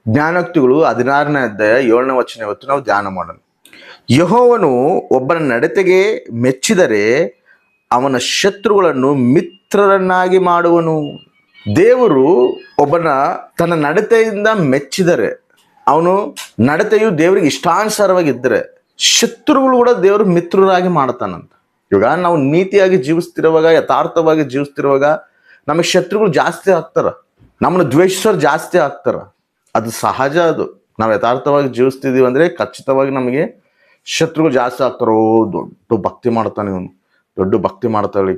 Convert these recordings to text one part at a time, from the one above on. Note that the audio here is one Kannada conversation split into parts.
ಜ್ಞಾನೋಕ್ತಿಗಳು 16ನೇ ಅಧ್ಯಾಯ 7ನೇ ವಚನ ಇವತ್ತು ನಾವು ಧ್ಯಾನ ಮಾಡೋಣ. ಯೆಹೋವನು ಒಬ್ಬನ ನಡತೆಗೆ ಮೆಚ್ಚಿದರೆ ಅವನ ಶತ್ರುಗಳನ್ನು ಮಿತ್ರರನ್ನಾಗಿ ಮಾಡುವನು. ದೇವರು ಒಬ್ಬನ ತನ್ನ ನಡತೆಯಿಂದ ಮೆಚ್ಚಿದರೆ, ಅವನು ನಡತೆಯು ದೇವರಿಗೆ ಇಷ್ಟಾನುಸಾರವಾಗಿದ್ದರೆ ಶತ್ರುಗಳು ಕೂಡ ದೇವರು ಮಿತ್ರರಾಗಿ ಮಾಡ್ತಾನಂತ. ಇವಾಗ ನಾವು ನೀತಿಯಾಗಿ ಜೀವಿಸ್ತಿರುವಾಗ, ಯಥಾರ್ಥವಾಗಿ ಜೀವಿಸ್ತಿರುವಾಗ ನಮಗೆ ಶತ್ರುಗಳು ಜಾಸ್ತಿ ಆಗ್ತಾರ, ನಮ್ಮನ್ನು ದ್ವೇಷಿಸೋರು ಜಾಸ್ತಿ ಆಗ್ತಾರ. ಅದು ಸಹಜ. ಅದು ನಾವು ಯಥಾರ್ಥವಾಗಿ ಜೀವಿಸ್ತಿದೀವಿ ಅಂದ್ರೆ ಖಚಿತವಾಗಿ ನಮಗೆ ಶತ್ರುಗಳು ಜಾಸ್ತಿ ಆಗ್ತಾರೋ. ದೊಡ್ಡ ಭಕ್ತಿ ಮಾಡ್ತಾನೆ ಇವನು, ದೊಡ್ಡ ಭಕ್ತಿ ಮಾಡ್ತಾಳೆ,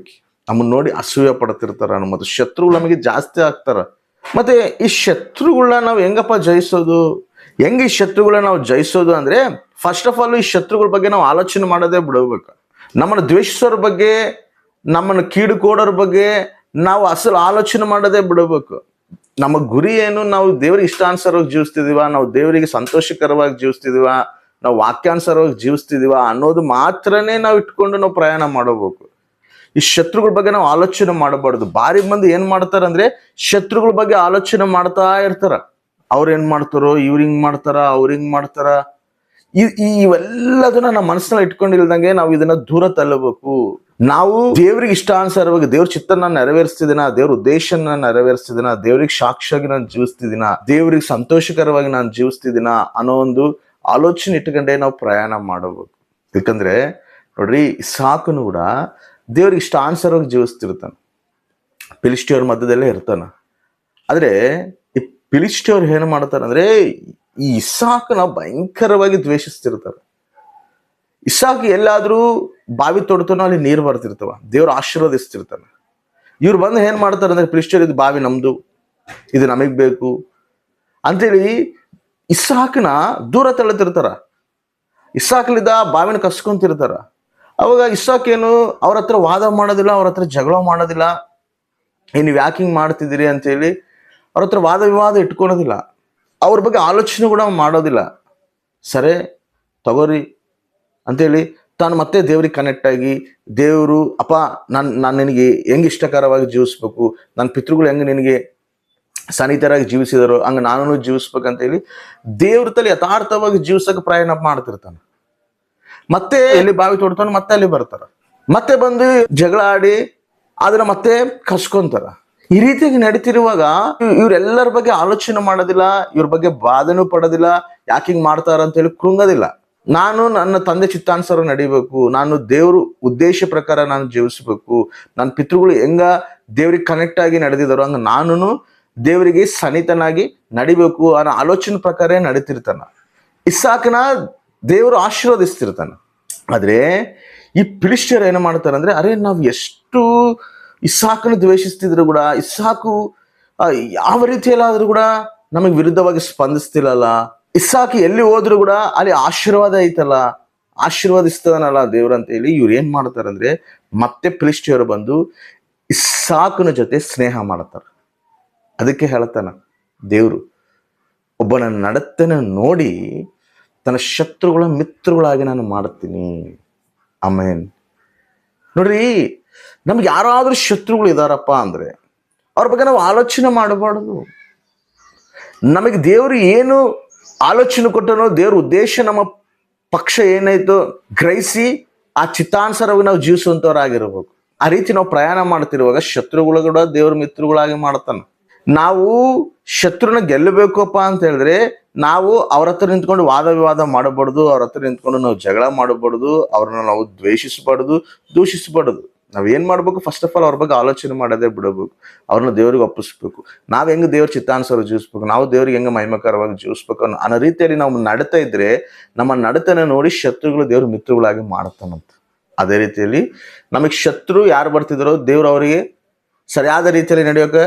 ನಮ್ಮನ್ನ ನೋಡಿ ಅಸೂಯೆ ಪಡ್ತಿರ್ತಾರ. ಮತ್ತು ಶತ್ರುಗಳು ನಮಗೆ ಜಾಸ್ತಿ ಆಗ್ತಾರ. ಮತ್ತೆ ಈ ಶತ್ರುಗಳನ್ನ ನಾವು ಹೆಂಗಪ್ಪ ಜಯಿಸೋದು? ಹೆಂಗೆ ಈ ಶತ್ರುಗಳನ್ನ ನಾವು ಜಯಿಸೋದು ಅಂದ್ರೆ, ಫಸ್ಟ್ ಆಫ್ ಆಲ್ ಈ ಶತ್ರುಗಳ ಬಗ್ಗೆ ನಾವು ಆಲೋಚನೆ ಮಾಡೋದೇ ಬಿಡಬೇಕು. ನಮ್ಮನ್ನು ದ್ವೇಷಿಸೋರ ಬಗ್ಗೆ, ನಮ್ಮನ್ನು ಕೀಡು ಕೊಡೋರ ಬಗ್ಗೆ ನಾವು ಅಸಲು ಆಲೋಚನೆ ಮಾಡೋದೇ ಬಿಡಬೇಕು. ನಮ್ಮ ಗುರಿ ಏನು? ನಾವು ದೇವರಿಗೆ ಇಷ್ಟಾನುಸಾರವಾಗಿ ಜೀವಿಸ್ತಿದೀವ, ನಾವು ದೇವರಿಗೆ ಸಂತೋಷಕರವಾಗಿ ಜೀವಿಸ್ತಿದೀವ, ನಾವು ವಾಕ್ಯಾನುಸಾರವಾಗಿ ಜೀವಿಸ್ತಿದೀವ ಅನ್ನೋದು ಮಾತ್ರನೇ ನಾವು ಇಟ್ಕೊಂಡು ನಾವು ಪ್ರಯಾಣ ಮಾಡಬೇಕು. ಈ ಶತ್ರುಗಳ ಬಗ್ಗೆ ನಾವು ಆಲೋಚನೆ ಮಾಡಬಾರ್ದು. ಬಾರಿ ಮಂದಿ ಏನ್ ಮಾಡ್ತಾರಂದ್ರೆ ಶತ್ರುಗಳ ಬಗ್ಗೆ ಆಲೋಚನೆ ಮಾಡ್ತಾ ಇರ್ತಾರ. ಅವ್ರ ಏನ್ ಮಾಡ್ತಾರೋ, ಇವ್ರ ಹಿಂಗ್ ಮಾಡ್ತಾರ, ಅವ್ರ ಹಿಂಗ್ ಮಾಡ್ತಾರ. ಇವೆಲ್ಲದನ್ನ ನಮ್ಮ ಮನಸ್ಸನ್ನ ಇಟ್ಕೊಂಡಿಲ್ದಂಗೆ ನಾವು ಇದನ್ನ ದೂರ ತಳ್ಳಬೇಕು. ನಾವು ದೇವ್ರಿಗೆ ಇಷ್ಟಾನುಸಾರವಾಗಿ ದೇವ್ರ ಚಿತ್ತನ ನೆರವೇರಿಸ್ತಿದ್ದೀನ, ದೇವ್ರ ಉದ್ದೇಶನ ನೆರವೇರಿಸ್ತಿದ್ದೀನ, ದೇವ್ರಿಗೆ ಸಾಕ್ಷಿಯಾಗಿ ನಾನು ಜೀವಿಸ್ತಿದ್ದೀನ, ದೇವ್ರಿಗೆ ಸಂತೋಷಕರವಾಗಿ ನಾನು ಜೀವಿಸ್ತಿದ್ದೀನ ಅನ್ನೋ ಒಂದು ಆಲೋಚನೆ ಇಟ್ಕೊಂಡೇ ನಾವು ಪ್ರಯಾಣ ಮಾಡಬೇಕು. ಯಾಕಂದ್ರೆ ನೋಡ್ರಿ, ಇಸಾಕನು ಕೂಡ ದೇವ್ರಿಗೆ ಇಷ್ಟಾನುಸಾರವಾಗಿ ಜೀವಿಸ್ತಿರ್ತಾನೆ, ಫಿಲಿಷ್ಟಿಯವ್ರ ಮಧ್ಯದಲ್ಲೇ ಇರ್ತಾನ. ಆದ್ರೆ ಈ ಫಿಲಿಷ್ಟಿಯವ್ರು ಏನು ಮಾಡ್ತಾರಂದ್ರೆ ಈ ಇಸಾಕನ ಭಯಂಕರವಾಗಿ ದ್ವೇಷಿಸ್ತಿರ್ತಾರೆ. ಇಸಾಕ್ ಎಲ್ಲಾದ್ರೂ ಬಾವಿ ತೊಡ್ತಾನೋ ಅಲ್ಲಿ ನೀರು ಬರ್ತಿರ್ತವ, ದೇವ್ರು ಆಶೀರ್ವದಿಸ್ತಿರ್ತಾನೆ. ಇವ್ರು ಬಂದು ಏನ್ ಮಾಡ್ತಾರೆ ಅಂದ್ರೆ, ಫಿಲಿಷ್ಟಿಯರ್ ಇದು ಬಾವಿ ನಮ್ದು, ಇದು ನಮಗ್ ಬೇಕು ಅಂತೇಳಿ ಇಸಾಕನ ದೂರ ತಳ್ಳುತ್ತಿರ್ತಾರ. ಇಸಾಕ್ಲಿದ್ದ ಬಾವಿನ ಕಸ್ಕೊಂತಿರ್ತಾರ. ಅವಾಗ ಇಸಾಕ್ ಏನು ಅವ್ರ ಹತ್ರ ವಾದ ಮಾಡೋದಿಲ್ಲ, ಅವ್ರ ಹತ್ರ ಜಗಳ ಮಾಡೋದಿಲ್ಲ. ನೀವು ಯಾಕೆ ಹಿಂಗ್ ಮಾಡ್ತಿದ್ದೀರಿ ಅಂತೇಳಿ ಅವ್ರ ಹತ್ರ ವಾದ ವಿವಾದ ಇಟ್ಕೊಳೋದಿಲ್ಲ, ಅವ್ರ ಬಗ್ಗೆ ಆಲೋಚನೆ ಕೂಡ ಮಾಡೋದಿಲ್ಲ. ಸರಿ ತಗೋರಿ ಅಂತೇಳಿ ತಾನು ಮತ್ತೆ ದೇವ್ರಿಗೆ ಕನೆಕ್ಟ್ ಆಗಿ, ದೇವರು ಅಪ್ಪ ನಾನು ನಿನಗೆ ಹೆಂಗೆ ಇಷ್ಟಕರವಾಗಿ ಜೀವಿಸ್ಬೇಕು, ನನ್ನ ಪಿತೃಗಳು ಹೆಂಗೆ ನಿನಗೆ ಸನ್ನಿಹಿತರಾಗಿ ಜೀವಿಸಿದಾರೋ ಹಂಗೆ ನಾನು ಜೀವಿಸ್ಬೇಕಂತೇಳಿ ದೇವ್ರ ತಲೆ ಯಥಾರ್ಥವಾಗಿ ಜೀವಿಸಕ್ಕೆ ಪ್ರಯಾಣ ಮಾಡ್ತಿರ್ತಾನೆ. ಮತ್ತೆ ಎಲ್ಲಿ ಬಾವಿ ತೋಡ್ತಾನೆ, ಮತ್ತೆ ಅಲ್ಲಿ ಬರ್ತಾರ, ಮತ್ತೆ ಬಂದು ಜಗಳ ಆಡಿ ಅದನ್ನ ಮತ್ತೆ ಕಸ್ಕೊಂತಾರ. ಈ ರೀತಿಯಾಗಿ ನಡೀತಿರುವಾಗ ಇವ್ರೆಲ್ಲರ ಬಗ್ಗೆ ಆಲೋಚನೆ ಮಾಡೋದಿಲ್ಲ, ಇವ್ರ ಬಗ್ಗೆ ಬಾಧನೂ ಪಡೋದಿಲ್ಲ, ಯಾಕೆ ಹಿಂಗ್ ಮಾಡ್ತಾರ ಅಂತ ಹೇಳಿ ಕೃಂಗೋದಿಲ್ಲ. ನಾನು ನನ್ನ ತಂದೆ ಚಿತ್ತಾನುಸಾರ ನಡಿಬೇಕು, ನಾನು ದೇವ್ರ ಉದ್ದೇಶ ಪ್ರಕಾರ ನಾನು ಜೀವಿಸ್ಬೇಕು, ನನ್ನ ಪಿತೃಗಳು ಹೆಂಗ ದೇವ್ರಿಗೆ ಕನೆಕ್ಟ್ ಆಗಿ ನಡೆದಿದ್ದಾರೋ ಹಂಗ ನಾನು ದೇವರಿಗೆ ಸನ್ನಿಹಿತನಾಗಿ ನಡಿಬೇಕು ಅನ್ನೋ ಆಲೋಚನೆ ಪ್ರಕಾರ ನಡೀತಿರ್ತಾನ. ಇಸಾಕನ ದೇವರು ಆಶೀರ್ವದಿಸ್ತಿರ್ತಾನ. ಆದ್ರೆ ಈ ಫಿಲಿಷ್ಟಿಯರು ಏನು ಮಾಡ್ತಾರೆ ಅಂದ್ರೆ, ಅರೆ ನಾವು ಎಷ್ಟು ಇಸಾಕನ ದ್ವೇಷಿಸ್ತಿದ್ರು ಕೂಡ ಇಸಾಕು ಯಾವ ರೀತಿಯಲ್ಲಾದ್ರೂ ಕೂಡ ನಮಗೆ ವಿರುದ್ಧವಾಗಿ ಸ್ಪಂದಿಸ್ತಿಲ್ಲಲ್ಲ, ಇಸಾಕ್ ಎಲ್ಲಿ ಹೋದ್ರು ಕೂಡ ಅಲ್ಲಿ ಆಶೀರ್ವಾದ ಐತಲ್ಲ, ಆಶೀರ್ವಾದಿಸ್ತದನಲ್ಲ ದೇವ್ರ ಅಂತ ಹೇಳಿ ಇವ್ರು ಏನ್ ಮಾಡ್ತಾರಂದ್ರೆ ಮತ್ತೆ ಫಿಲಿಷ್ಟಿಯರು ಬಂದು ಇಸಾಕನ ಜೊತೆ ಸ್ನೇಹ ಮಾಡ್ತಾರೆ. ಅದಕ್ಕೆ ಹೇಳ್ತಾನ ದೇವ್ರು, ಒಬ್ಬನ ನಡತೆನ ನೋಡಿ ತನ್ನ ಶತ್ರುಗಳ ಮಿತ್ರಗಳಾಗಿ ನಾನು ಮಾಡ್ತೀನಿ. ಆಮೇನ್. ನೋಡ್ರಿ, ನಮ್ಗೆ ಯಾರಾದ್ರೂ ಶತ್ರುಗಳು ಇದಾರಪ್ಪ ಅಂದ್ರೆ ಅವ್ರ ಬಗ್ಗೆ ನಾವು ಆಲೋಚನೆ ಮಾಡಬಾರ್ದು. ನಮಗೆ ದೇವ್ರು ಏನು ಆಲೋಚನೆ ಕೊಟ್ಟನೋ, ದೇವ್ರ ಉದ್ದೇಶ ನಮ್ಮ ಪಕ್ಷ ಏನಾಯ್ತೋ ಗ್ರಹಿಸಿ ಆ ಚಿತ್ತಾನುಸಾರವಾಗಿ ನಾವು ಜೀವಿಸುವಂತವ್ರಾಗಿರ್ಬೇಕು. ಆ ರೀತಿ ನಾವು ಪ್ರಯಾಣ ಮಾಡ್ತಿರುವಾಗ ಶತ್ರುಗಳು ಕೂಡ ದೇವ್ರ ಮಿತ್ರಗಳಾಗಿ ಮಾಡ್ತಾನ. ನಾವು ಶತ್ರುನ ಗೆಲ್ಲಬೇಕಪ್ಪ ಅಂತ ಹೇಳಿದ್ರೆ ನಾವು ಅವ್ರ ಹತ್ರ ನಿಂತ್ಕೊಂಡು ವಾದ ವಿವಾದ ಮಾಡಬಾರ್ದು, ಅವ್ರ ಹತ್ರ ನಿಂತ್ಕೊಂಡು ನಾವು ಜಗಳ ಮಾಡಬಾರ್ದು, ಅವ್ರನ್ನ ನಾವು ದ್ವೇಷಿಸಬಾರ್ದು, ದೂಷಿಸಬಾರ್ದು. ನಾವ್ ಏನ್ ಮಾಡ್ಬೇಕು? ಫಸ್ಟ್ ಆಫ್ ಆಲ್ ಅವ್ರ ಬಗ್ಗೆ ಆಲೋಚನೆ ಮಾಡೋದೇ ಬಿಡಬೇಕು, ಅವ್ರನ್ನ ದೇವ್ರಿಗೆ ಒಪ್ಪಿಸ್ಬೇಕು. ನಾವ್ ಹೆಂಗ್ ದೇವ್ರ ಚಿತ್ತಾನುಸಾರ ಜೀವಿಸ್ಬೇಕು, ನಾವು ದೇವ್ರಿಗೆ ಹೆಂಗ ಮಹಿಮಕರವಾಗಿ ಜೀವಿಸ್ಬೇಕು ಅನ್ನೋ ರೀತಿಯಲ್ಲಿ ನಾವು ನಡೀತಾ ಇದ್ರೆ ನಮ್ಮ ನಡತೆನ ನೋಡಿ ಶತ್ರುಗಳು ದೇವ್ರ ಮಿತ್ರಗಳಾಗಿ ಮಾಡ್ತಾನಂತ. ಅದೇ ರೀತಿಯಲ್ಲಿ ನಮಗ್ ಶತ್ರು ಯಾರು ಬರ್ತಿದಾರೋ ದೇವ್ರು ಅವರಿಗೆ ಸರಿಯಾದ ರೀತಿಯಲ್ಲಿ ನಡೆಯೋಕೆ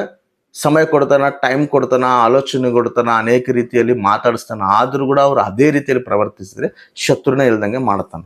ಸಮಯ ಕೊಡ್ತಾನ, ಟೈಮ್ ಕೊಡ್ತಾನ, ಆಲೋಚನೆ ಕೊಡ್ತಾನ, ಅನೇಕ ರೀತಿಯಲ್ಲಿ ಮಾತಾಡಿಸ್ತಾನ. ಆದ್ರೂ ಕೂಡ ಅವ್ರು ಅದೇ ರೀತಿಯಲ್ಲಿ ಪ್ರವರ್ತಿಸಿದ್ರೆ ಶತ್ರುನೇ ಇಲ್ದಂಗೆ ಮಾಡ್ತಾನ.